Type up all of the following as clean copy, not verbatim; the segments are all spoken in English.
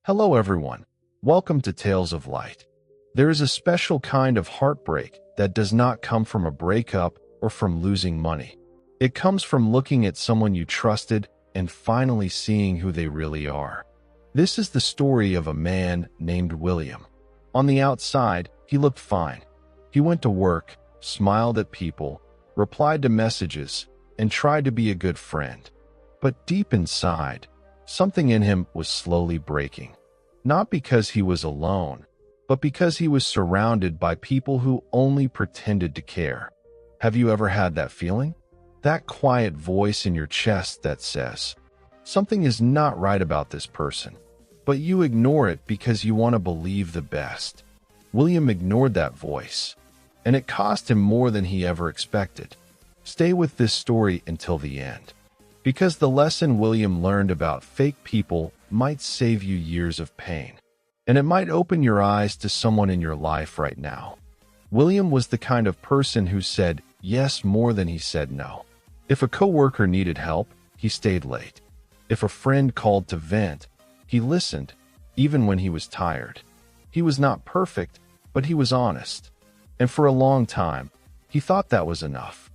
Hello everyone. Welcome to Tales of Light. There is a special kind of heartbreak that does not come from a breakup or from losing money. It comes from looking at someone you trusted and finally seeing who they really are. This is the story of a man named William. On the outside, he looked fine. He went to work, smiled at people, replied to messages, and tried to be a good friend. But deep inside, something in him was slowly breaking. Not because he was alone, but because he was surrounded by people who only pretended to care. Have you ever had that feeling? That quiet voice in your chest that says, something is not right about this person, but you ignore it because you want to believe the best. William ignored that voice, and it cost him more than he ever expected. Stay with this story until the end, because the lesson William learned about fake people might save you years of pain, and it might open your eyes to someone in your life right now. William was the kind of person who said yes more than he said no. If a coworker needed help, he stayed late. If a friend called to vent, he listened, even when he was tired. He was not perfect, but he was honest. And for a long time, he thought that was enough.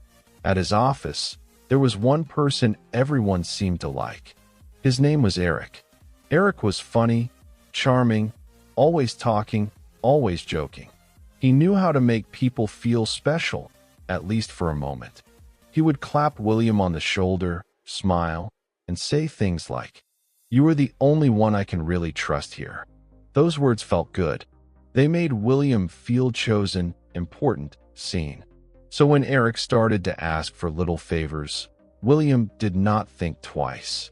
At his office, there was one person everyone seemed to like. His name was Eric. Eric was funny, charming, always talking, always joking. He knew how to make people feel special, at least for a moment. He would clap William on the shoulder, smile, and say things like, "You are the only one I can really trust here." Those words felt good. They made William feel chosen, important, seen. So when Eric started to ask for little favors, William did not think twice.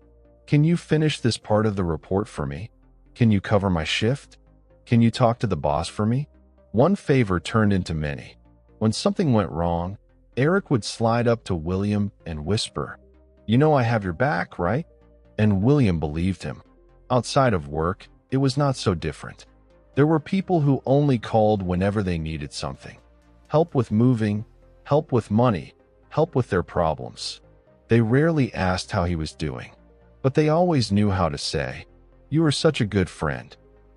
"Can you finish this part of the report for me? Can you cover my shift? Can you talk to the boss for me?" One favor turned into many. When something went wrong, Eric would slide up to William and whisper, "You know I have your back, right?" And William believed him. Outside of work, it was not so different. There were people who only called whenever they needed something. Help with moving, help with money, help with their problems. They rarely asked how he was doing, but they always knew how to say, "You are such a good friend."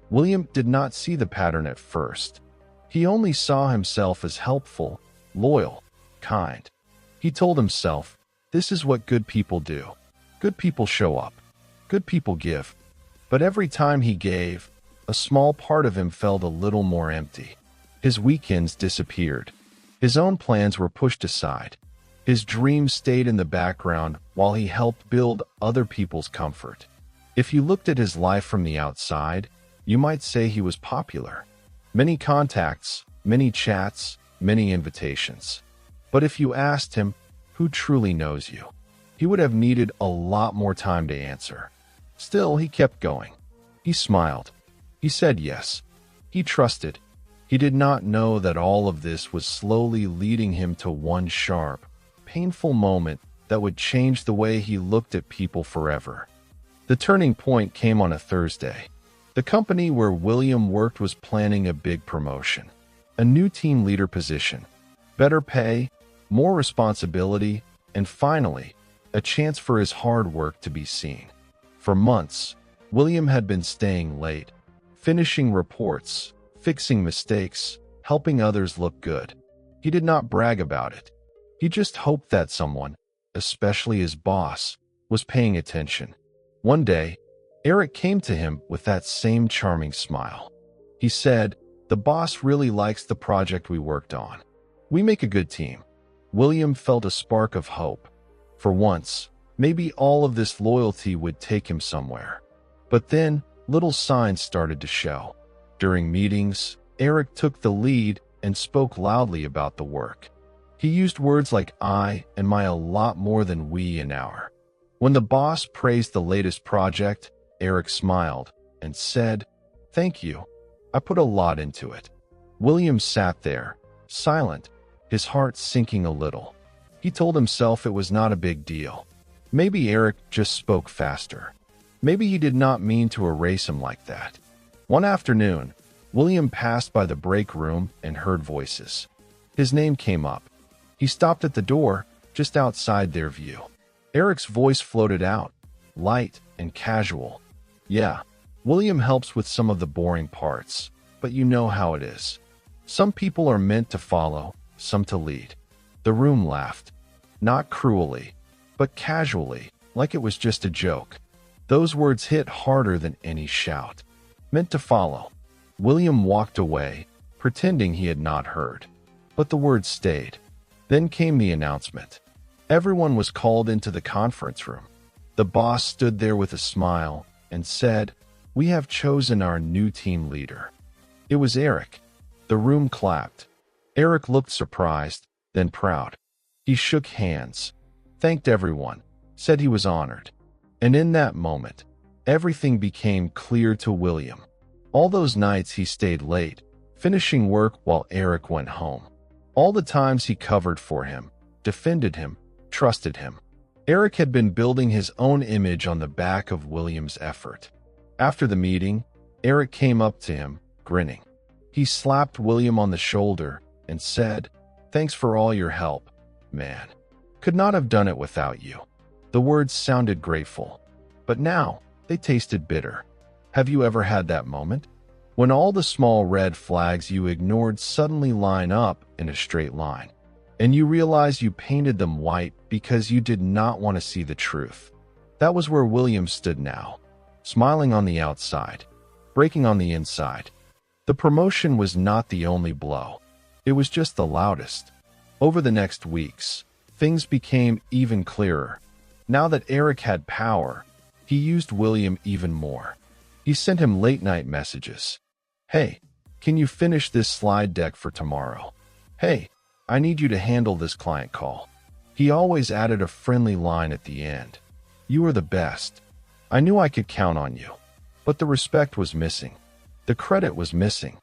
William did not see the pattern at first. He only saw himself as helpful, loyal, kind. He told himself, "This is what good people do. Good people show up. Good people give." But every time he gave, a small part of him felt a little more empty. His weekends disappeared. His own plans were pushed aside. His dreams stayed in the background while he helped build other people's comfort. If you looked at his life from the outside, you might say he was popular. Many contacts, many chats, many invitations. But if you asked him, "Who truly knows you?" he would have needed a lot more time to answer. Still, he kept going. He smiled. He said yes. He trusted. He did not know that all of this was slowly leading him to one sharp, painful moment that would change the way he looked at people forever. The turning point came on a Thursday. The company where William worked was planning a big promotion, a new team leader position, better pay, more responsibility, and finally, a chance for his hard work to be seen. For months, William had been staying late, finishing reports, fixing mistakes, helping others look good. He did not brag about it. He just hoped that someone, especially his boss, was paying attention. One day, Eric came to him with that same charming smile. He said, "The boss really likes the project we worked on. We make a good team." William felt a spark of hope. For once, maybe all of this loyalty would take him somewhere. But then, little signs started to show. During meetings, Eric took the lead and spoke loudly about the work. He used words like "I" and "my" a lot more than "we" and "our." When the boss praised the latest project, Eric smiled and said, "Thank you. I put a lot into it." William sat there, silent, his heart sinking a little. He told himself it was not a big deal. Maybe Eric just spoke faster. Maybe he did not mean to erase him like that. One afternoon, William passed by the break room and heard voices. His name came up. He stopped at the door, just outside their view. Eric's voice floated out, light and casual. "Yeah, William helps with some of the boring parts, but you know how it is. Some people are meant to follow, some to lead. The room laughed. Not cruelly, but casually, like it was just a joke. Those words hit harder than any shout. Meant to follow. William walked away, pretending he had not heard. But the words stayed. Then came the announcement. Everyone was called into the conference room. The boss stood there with a smile and said, "We have chosen our new team leader." It was Eric. The room clapped. Eric looked surprised, then proud. He shook hands, thanked everyone, said he was honored. And in that moment, everything became clear to William. All those nights he stayed late, finishing work while Eric went home. All the times he covered for him, defended him, trusted him. Eric had been building his own image on the back of William's effort. After the meeting, Eric came up to him, grinning. He slapped William on the shoulder and said, "Thanks for all your help, man. Could not have done it without you." The words sounded grateful, but now they tasted bitter. Have you ever had that moment? When all the small red flags you ignored suddenly line up in a straight line, and you realize you painted them white because you did not want to see the truth. That was where William stood now, smiling on the outside, breaking on the inside. The promotion was not the only blow. It was just the loudest. Over the next weeks, things became even clearer. Now that Eric had power, he used William even more. He sent him late-night messages. "Hey, can you finish this slide deck for tomorrow? Hey, I need you to handle this client call." He always added a friendly line at the end. "You are the best. I knew I could count on you." But the respect was missing. The credit was missing.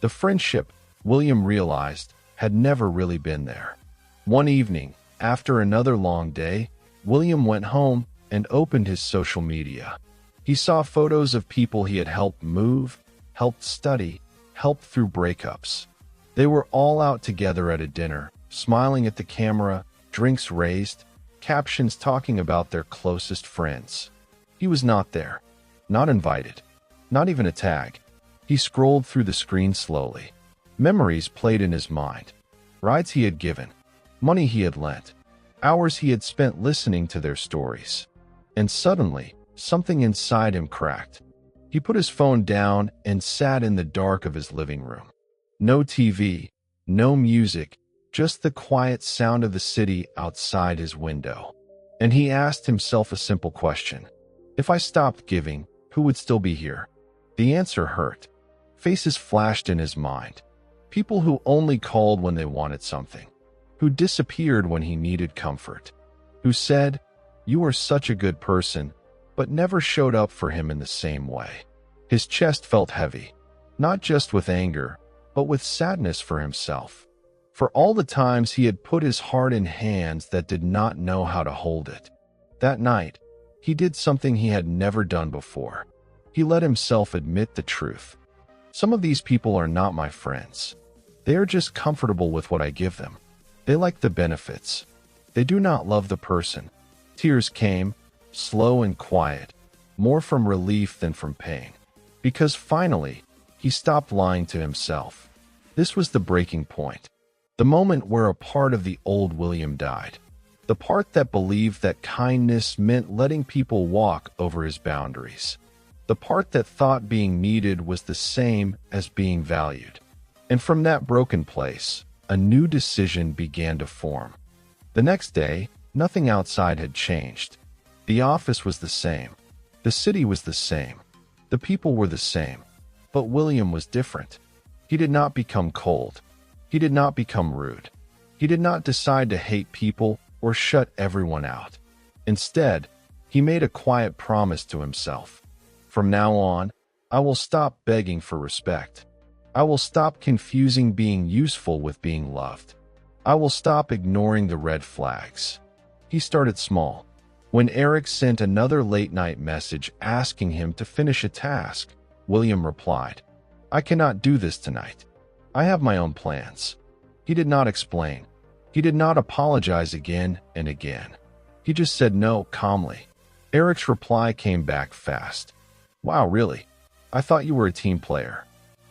The friendship, William realized, had never really been there. One evening, after another long day, William went home and opened his social media. He saw photos of people he had helped move, helped study, helped through breakups. They were all out together at a dinner, smiling at the camera, drinks raised, captions talking about their closest friends. He was not there, not invited, not even a tag. He scrolled through the screen slowly. Memories played in his mind. Rides he had given, money he had lent, hours he had spent listening to their stories. And suddenly, something inside him cracked. He put his phone down and sat in the dark of his living room. No TV, no music, just the quiet sound of the city outside his window. And he asked himself a simple question. If I stopped giving, who would still be here? The answer hurt. Faces flashed in his mind. People who only called when they wanted something. Who disappeared when he needed comfort. Who said, "You are such a good person," but never showed up for him in the same way. His chest felt heavy, not just with anger, but with sadness for himself. For all the times he had put his heart in hands that did not know how to hold it. That night, he did something he had never done before. He let himself admit the truth. Some of these people are not my friends. They are just comfortable with what I give them. They like the benefits. They do not love the person. Tears came, slow and quiet, more from relief than from pain. Because finally, he stopped lying to himself. This was the breaking point. The moment where a part of the old William died. The part that believed that kindness meant letting people walk over his boundaries. The part that thought being needed was the same as being valued. And from that broken place, a new decision began to form. The next day, nothing outside had changed. The office was the same. The city was the same. The people were the same. But William was different. He did not become cold. He did not become rude. He did not decide to hate people or shut everyone out. Instead, he made a quiet promise to himself. From now on, I will stop begging for respect. I will stop confusing being useful with being loved. I will stop ignoring the red flags. He started small. When Eric sent another late-night message asking him to finish a task, William replied, "I cannot do this tonight. I have my own plans." He did not explain. He did not apologize again and again. He just said no calmly. Eric's reply came back fast. "Wow, really? I thought you were a team player."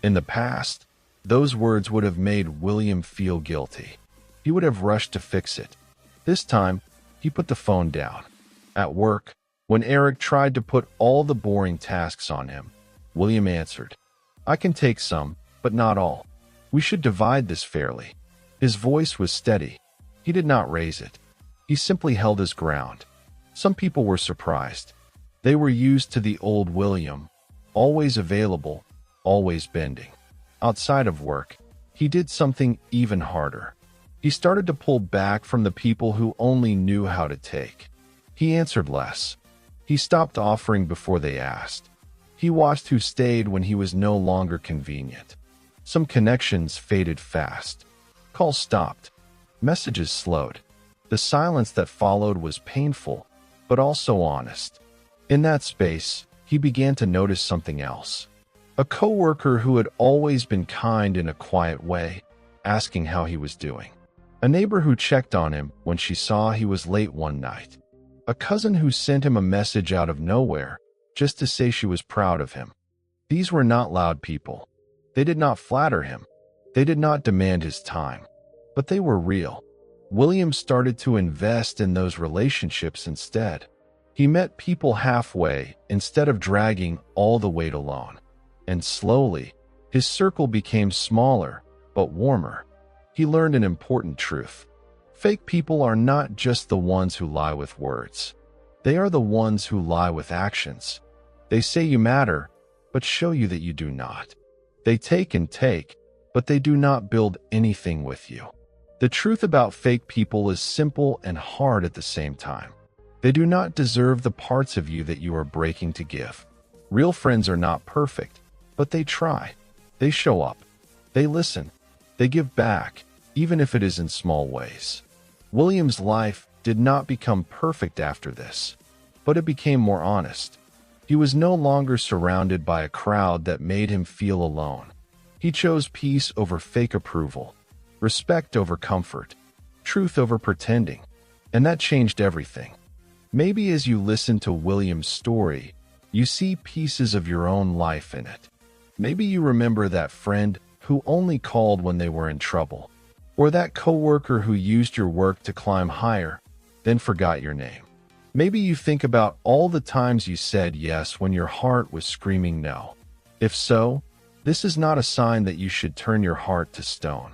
In the past, those words would have made William feel guilty. He would have rushed to fix it. This time, he put the phone down. At work, when Eric tried to put all the boring tasks on him, William answered, "I can take some, but not all. We should divide this fairly." His voice was steady. He did not raise it. He simply held his ground. Some people were surprised. They were used to the old William, always available, always bending. Outside of work, he did something even harder. He started to pull back from the people who only knew how to take. He answered less. He stopped offering before they asked. He watched who stayed when he was no longer convenient. Some connections faded fast. Calls stopped. Messages slowed. The silence that followed was painful, but also honest. In that space, he began to notice something else. A coworker who had always been kind in a quiet way, asking how he was doing. A neighbor who checked on him when she saw he was late one night. A cousin who sent him a message out of nowhere, just to say she was proud of him. These were not loud people. They did not flatter him. They did not demand his time. But they were real. William started to invest in those relationships instead. He met people halfway instead of dragging all the weight alone. And slowly, his circle became smaller, but warmer. He learned an important truth. Fake people are not just the ones who lie with words. They are the ones who lie with actions. They say you matter, but show you that you do not. They take and take, but they do not build anything with you. The truth about fake people is simple and hard at the same time. They do not deserve the parts of you that you are breaking to give. Real friends are not perfect, but they try. They show up. They listen. They give back, even if it is in small ways. William's life did not become perfect after this, but it became more honest. He was no longer surrounded by a crowd that made him feel alone. He chose peace over fake approval, respect over comfort, truth over pretending, and that changed everything. Maybe as you listen to William's story, you see pieces of your own life in it. Maybe you remember that friend who only called when they were in trouble, or that coworker who used your work to climb higher, then forgot your name. Maybe you think about all the times you said yes when your heart was screaming no. If so, this is not a sign that you should turn your heart to stone.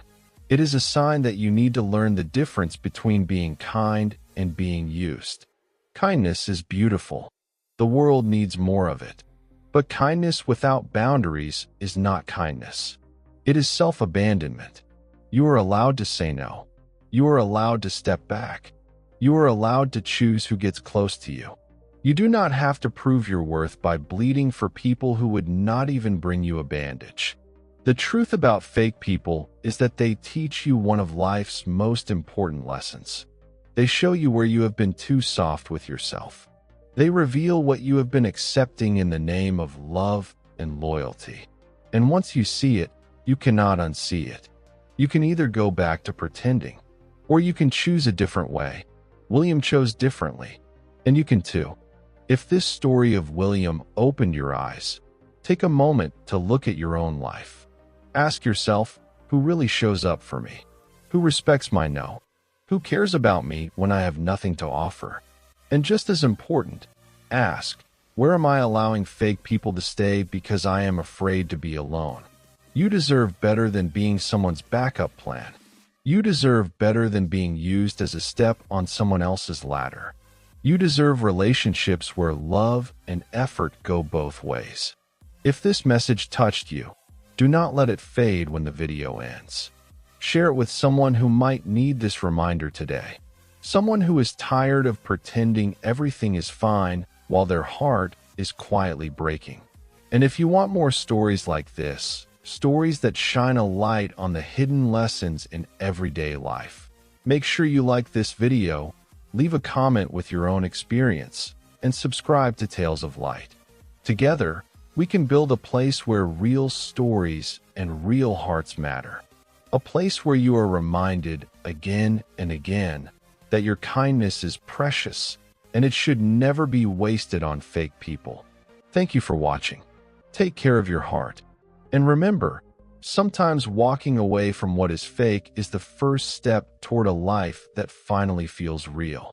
It is a sign that you need to learn the difference between being kind and being used. Kindness is beautiful. The world needs more of it. But kindness without boundaries is not kindness. It is self-abandonment. You are allowed to say no. You are allowed to step back. You are allowed to choose who gets close to you. You do not have to prove your worth by bleeding for people who would not even bring you a bandage. The truth about fake people is that they teach you one of life's most important lessons. They show you where you have been too soft with yourself. They reveal what you have been accepting in the name of love and loyalty. And once you see it, you cannot unsee it. You can either go back to pretending, or you can choose a different way. William chose differently, and you can too. If this story of William opened your eyes, take a moment to look at your own life. Ask yourself, who really shows up for me? Who respects my no? Who cares about me when I have nothing to offer? And just as important, ask, where am I allowing fake people to stay because I am afraid to be alone? You deserve better than being someone's backup plan. You deserve better than being used as a step on someone else's ladder. You deserve relationships where love and effort go both ways. If this message touched you, do not let it fade when the video ends. Share it with someone who might need this reminder today. Someone who is tired of pretending everything is fine while their heart is quietly breaking. And if you want more stories like this, stories that shine a light on the hidden lessons in everyday life, make sure you like this video, leave a comment with your own experience, and subscribe to Tales of Light. Together, we can build a place where real stories and real hearts matter. A place where you are reminded again and again that your kindness is precious and it should never be wasted on fake people. Thank you for watching. Take care of your heart. And remember, sometimes walking away from what is fake is the first step toward a life that finally feels real.